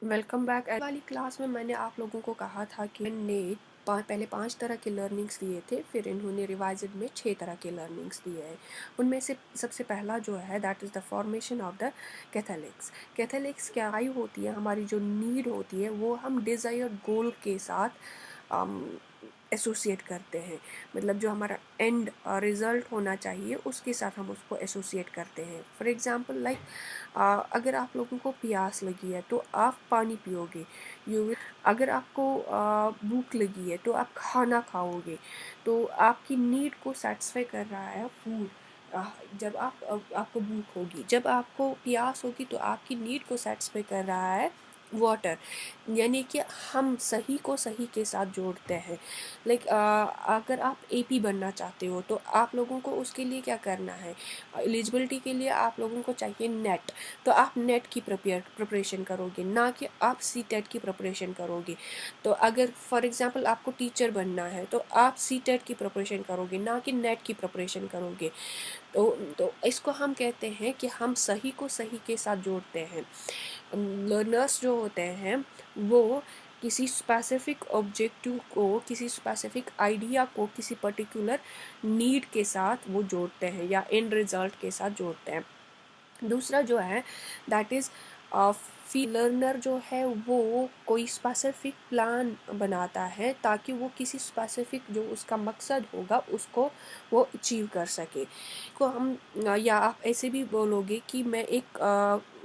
Welcome back. वाली class में मैंने आप लोगों को कहा था कि मैंने पहले 5 तरह के लर्निंग्स दिए थे, फिर इन्होंने रिवाइज्ड में 6 तरह के लर्निंग्स दिए हैं। उनमें से सबसे पहला जो है that is the formation of the Catholics. Catholics क्या आई होती है, हमारी जो नीड होती है वो हम डिज़ायर्ड गोल के साथ एसोसिएट करते हैं। मतलब जो हमारा एंड रिज़ल्ट होना चाहिए उसके साथ हम उसको एसोसिएट करते हैं। फॉर एग्ज़ाम्पल लाइक अगर आप लोगों को प्यास लगी है तो आप पानी पियोगे। यू विल अगर आपको भूख लगी है तो आप खाना खाओगे। तो आपकी नीड को सेटिस्फाई कर रहा है फूड। जब आपको भूख होगी, जब आपको प्यास होगी तो आपकी नीड को सेटिस्फाई कर रहा है वाटर। यानी कि हम सही को सही के साथ जोड़ते हैं। लाइक अगर आप एपी बनना चाहते हो तो आप लोगों को उसके लिए क्या करना है, एलिजिबिलिटी के लिए आप लोगों को चाहिए नेट। तो आप नेट की प्रिपरेशन करोगे, ना कि आप सी टेट की प्रिपरेशन करोगे। तो अगर फॉर एग्जांपल आपको टीचर बनना है तो आप सी टेट की प्रिपरेशन करोगे, ना कि नेट की प्रिपरेशन करोगे। तो इसको हम कहते हैं कि हम सही को सही के साथ जोड़ते हैं। लर्नर्स जो होते हैं वो किसी स्पेसिफिक ऑब्जेक्टिव को, किसी स्पेसिफिक आइडिया को किसी पर्टिकुलर नीड के साथ वो जोड़ते हैं या एंड रिजल्ट के साथ जोड़ते हैं। दूसरा जो है दैट इज़ फी लर्नर जो है वो कोई स्पेसिफिक प्लान बनाता है ताकि वो किसी स्पेसिफिक जो उसका मकसद होगा उसको वो अचीव कर सके। को हम या आप ऐसे भी बोलोगे कि मैं एक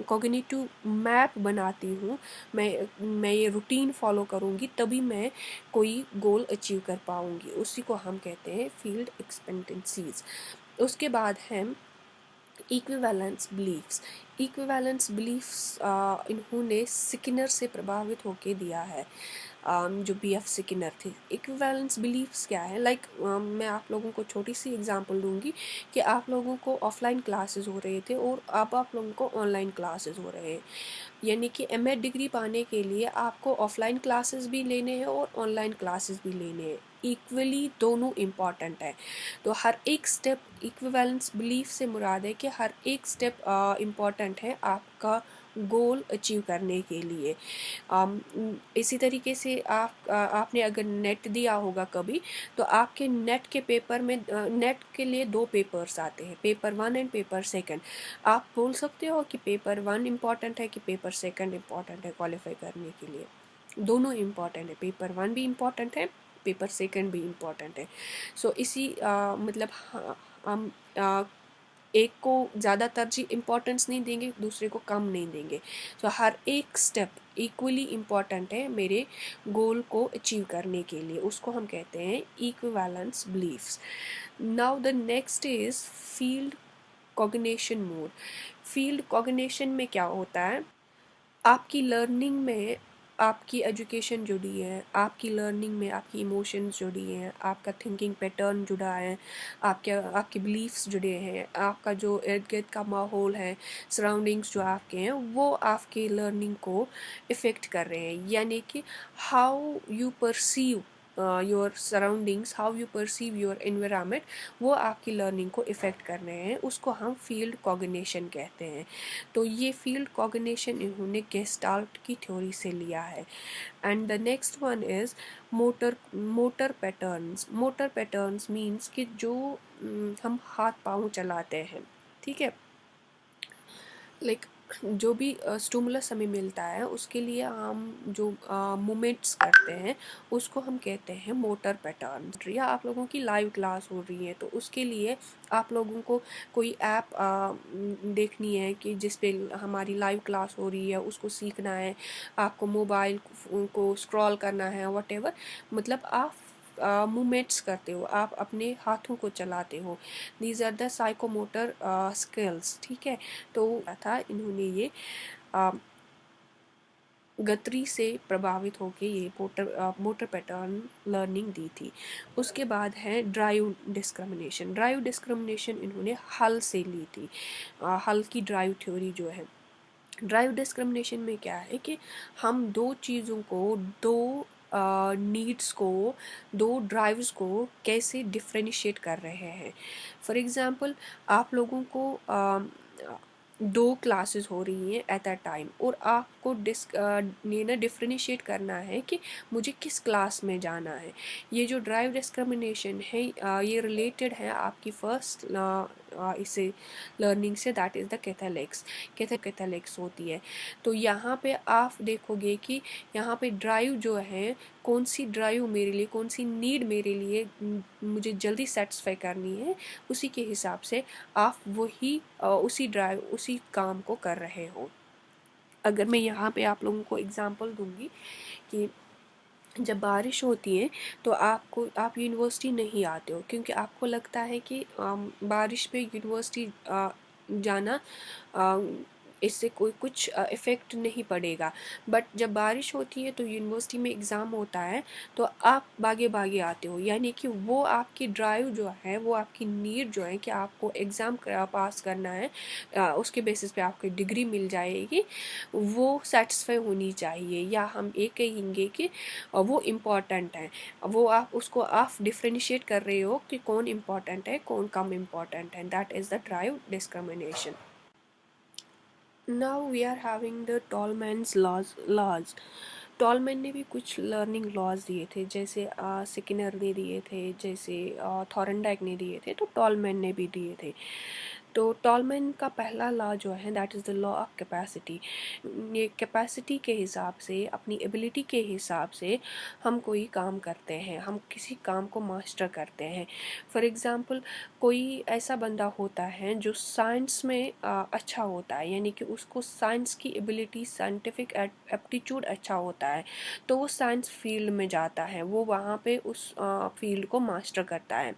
कॉग्निटिव मैप बनाती हूँ। मैं ये रूटीन फॉलो करूँगी तभी मैं कोई गोल अचीव कर पाऊँगी। उसी को हम कहते हैं फील्ड एक्सपेक्टेंसीज। उसके बाद है इक्विवेलेंस बिलीफ्स इन्होंने सिकिनर से प्रभावित होके दिया है। जो BF सिकिनर थे। इक्विवेलेंस बिलीफ्स क्या है, लाइक मैं आप लोगों को छोटी सी एग्जांपल दूंगी कि आप लोगों को ऑफलाइन क्लासेस हो रहे थे और अब आप लोगों को ऑनलाइन क्लासेस हो रहे हैं। यानी कि MA डिग्री पाने के लिए आपको ऑफलाइन क्लासेस भी लेने हैं और ऑनलाइन क्लासेस भी लेने हैं। इक्वली दोनों इम्पॉर्टेंट है। तो हर एक स्टेप, इक्विवेलेंस बिलीफ से मुराद है कि हर एक स्टेप इम्पॉर्टेंट है आपका गोल अचीव करने के लिए। इसी तरीके से आपने अगर नेट दिया होगा कभी, तो आपके नेट के पेपर में नेट के लिए 2 पेपर्स आते हैं, पेपर 1 एंड पेपर 2। आप बोल सकते हो कि पेपर 1 इम्पॉर्टेंट है कि पेपर 2 इम्पॉर्टेंट है क्वालिफाई करने के लिए। दोनों इम्पॉर्टेंट है, पेपर 1 भी इम्पॉर्टेंट है, पेपर 2 भी इम्पॉर्टेंट है। सो इसी मतलब हम एक को ज़्यादा तरजीह इम्पोर्टेंस नहीं देंगे, दूसरे को कम नहीं देंगे। सो हर एक स्टेप इक्वली इम्पॉर्टेंट है मेरे गोल को अचीव करने के लिए। उसको हम कहते हैं equivalence beliefs. Now the next is field cognition mode. Field cognition में क्या होता है, आपकी लर्निंग में आपकी एजुकेशन जुड़ी है, आपकी लर्निंग में आपकी इमोशंस जुड़ी हैं, आपका थिंकिंग पैटर्न जुड़ा है, आपके बिलीफ्स जुड़े हैं, आपका जो इर्द गिर्द का माहौल है, सराउंडिंग्स जो आपके हैं वो आपके लर्निंग को इफ़ेक्ट कर रहे हैं। यानी कि how you perceive your surroundings, how you perceive your environment, वो आपकी लर्निंग को इफ़ेक्ट कर रहे हैं। उसको हम फील्ड कॉग्निशन कहते हैं। तो ये फील्ड कॉग्निशन इन्होंने गेस्टाल्ट की थ्योरी से लिया है। And the next one is motor patterns means कि जो हम हाथ पाँव चलाते हैं, ठीक है। लाइक जो भी स्टिमुलस हमें मिलता है उसके लिए हम जो मूवमेंट्स करते हैं उसको हम कहते हैं मोटर पैटर्न। या आप लोगों की लाइव क्लास हो रही है तो उसके लिए आप लोगों को कोई ऐप देखनी है कि जिस पे हमारी लाइव क्लास हो रही है, उसको सीखना है, आपको मोबाइल को स्क्रॉल करना है, वटेवर। मतलब आप मूवमेंट्स करते हो, आप अपने हाथों को चलाते हो। These are the psychomotor skills, ठीक है। तो था इन्होंने ये गत्री से प्रभावित होकर ये मोटर पैटर्न लर्निंग दी थी। उसके बाद है ड्राइव डिस्क्रिमिनेशन इन्होंने हल से ली थी। हल की ड्राइव थ्योरी जो है, ड्राइव डिस्क्रिमिनेशन में क्या है कि हम दो चीज़ों को, दो नीड्स को, दो ड्राइव्स को कैसे डिफ्रेंशिएट कर रहे हैं। फॉर एग्ज़ाम्पल आप लोगों को दो क्लासेस हो रही हैं एट अ टाइम, और आपको ये ना डिफ्रेंशिएट करना है कि मुझे किस क्लास में जाना है। ये जो ड्राइव डिस्क्रिमिनेशन है ये रिलेटेड है आपकी फर्स्ट इसे लर्निंग से, दैट इज़ द कैथलिक्स होती है। तो यहाँ पे आप देखोगे कि यहाँ पे ड्राइव जो है, कौन सी ड्राइव मेरे लिए, कौन सी नीड मेरे लिए मुझे जल्दी सेटिस्फाई करनी है, उसी के हिसाब से आप वही उसी काम को कर रहे हो। अगर मैं यहाँ पे आप लोगों को एग्जांपल दूंगी कि जब बारिश होती है तो आप यूनिवर्सिटी नहीं आते हो, क्योंकि आपको लगता है कि बारिश में यूनिवर्सिटी जाना इससे कोई कुछ इफ़ेक्ट नहीं पड़ेगा। बट जब बारिश होती है तो यूनिवर्सिटी में एग्ज़ाम होता है, तो आप भागे भागे आते हो, यानी कि वो आपकी ड्राइव जो है, वो आपकी नीड जो है कि आपको एग्ज़ाम पास करना है, उसके बेसिस पे आपको डिग्री मिल जाएगी, वो सेटिस्फाई होनी चाहिए, या हम ये कहेंगे कि वो इम्पॉर्टेंट है। वो आप डिफ्रेंशिएट कर रहे हो कि कौन इम्पॉर्टेंट है, कौन कम इम्पॉर्टेंट है। That is the drive discrimination. Now we are having the Tolman's laws. Tolman ने भी कुछ लर्निंग लॉज दिए थे, जैसे स्किनर ने दिए थे, जैसे थॉरनडाइक ने दिए थे, तो टॉलमैन ने भी दिए थे। तो टॉलमैन का पहला लॉ जो है that is the law of capacity. ये कैपेसिटी के हिसाब से, अपनी एबिलिटी के हिसाब से हम कोई काम करते हैं, हम किसी काम को मास्टर करते हैं। फॉर एग्ज़ाम्पल, कोई ऐसा बंदा होता है जो साइंस में अच्छा होता है, यानी कि उसको साइंस की एबिलिटी, साइंटिफिक एप्टीट्यूड अच्छा होता है, तो वो साइंस फील्ड में जाता है, वो वहाँ पे उस फील्ड को मास्टर करता है।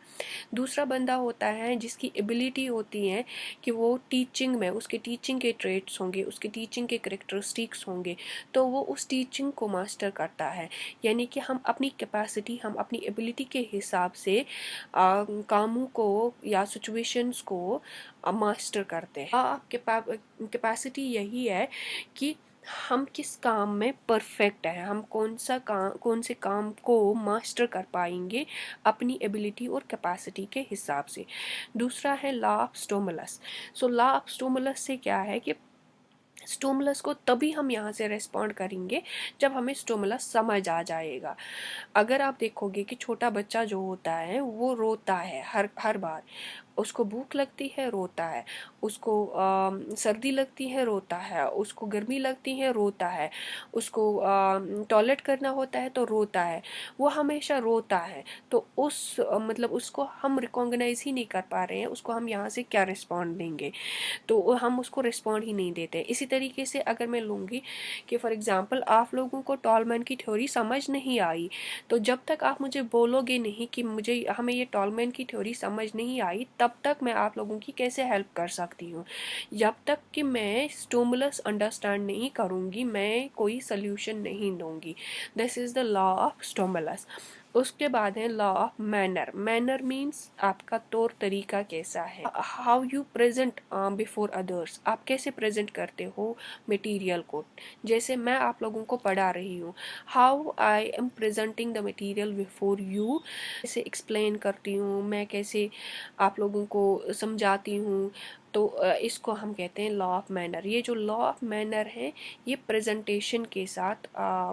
दूसरा बंदा होता है जिसकी एबिलिटी होती है कि वो टीचिंग में, उसके टीचिंग के ट्रेट्स होंगे, उसके टीचिंग के करेक्टरिस्टिक्स होंगे, तो वो उस टीचिंग को मास्टर करता है। यानी कि हम अपनी कैपेसिटी, हम अपनी एबिलिटी के हिसाब से कामों को या सिचुएशंस को मास्टर करते हैं। कैपेसिटी यही है कि हम किस काम में परफेक्ट है, हम कौन से काम को मास्टर कर पाएंगे अपनी एबिलिटी और कैपेसिटी के हिसाब से। दूसरा है law of stimulus. So law of stimulus से क्या है कि स्टिमुलस को तभी हम यहाँ से रेस्पॉन्ड करेंगे जब हमें स्टिमुलस समझ आ जाएगा। अगर आप देखोगे कि छोटा बच्चा जो होता है वो रोता है हर हर बार, उसको भूख लगती है रोता है, उसको सर्दी लगती है रोता है, उसको गर्मी लगती है रोता है, उसको टॉयलेट करना होता है तो रोता है, वो हमेशा रोता है। तो मतलब उसको हम रिकॉग्नाइज ही नहीं कर पा रहे हैं, उसको हम यहाँ से क्या रिस्पॉन्ड देंगे, तो हम उसको रिस्पॉन्ड ही नहीं देते। इसी तरीके से अगर मैं लूँगी कि फॉर एग्ज़ाम्पल आप लोगों को टॉलमैन की थ्योरी समझ नहीं आई, तो जब तक आप मुझे बोलोगे नहीं कि हमें ये टॉलमैन की थ्योरी समझ नहीं आई, तब तक मैं आप लोगों की कैसे हेल्प कर सकती हूँ। जब तक कि मैं स्टिमुलस अंडरस्टैंड नहीं करूँगी, मैं कोई सोल्यूशन नहीं दूँगी। This is the law of stimulus. उसके बाद है law of manner. Manner means आपका तौर तरीका कैसा है, how you present before others, आप कैसे प्रेजेंट करते हो मटेरियल को। जैसे मैं आप लोगों को पढ़ा रही हूँ, how I am presenting the material before you, कैसे एक्सप्लेन करती हूँ मैं, कैसे आप लोगों को समझाती हूँ, तो इसको हम कहते हैं लॉ ऑफ मैनर। ये जो लॉ ऑफ मैनर है ये प्रेजेंटेशन के साथ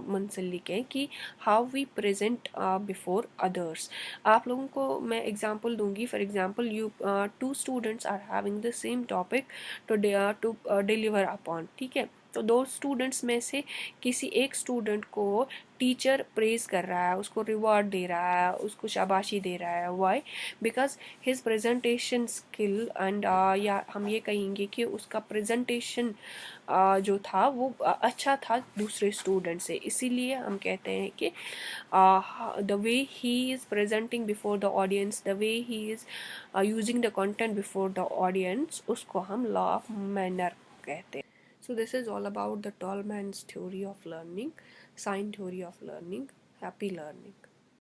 मुंसलिक है कि how we present before others. आप लोगों को मैं एग्जांपल दूंगी। For example, you two students are having the same topic to deliver upon, ठीक है। तो दो स्टूडेंट्स में से किसी एक स्टूडेंट को टीचर प्रेज कर रहा है, उसको रिवॉर्ड दे रहा है, उसको शाबाशी दे रहा है। Why? Because his presentation skill and या हम ये कहेंगे कि उसका प्रेजेंटेशन जो था वो अच्छा था दूसरे स्टूडेंट से, इसीलिए हम कहते हैं कि the way he is presenting before the audience, the way he is using the content before the audience, उसको हम लॉ ऑफ मैनर कहते हैं। So this is all about the Tolman's theory of learning, sign theory of learning. Happy learning.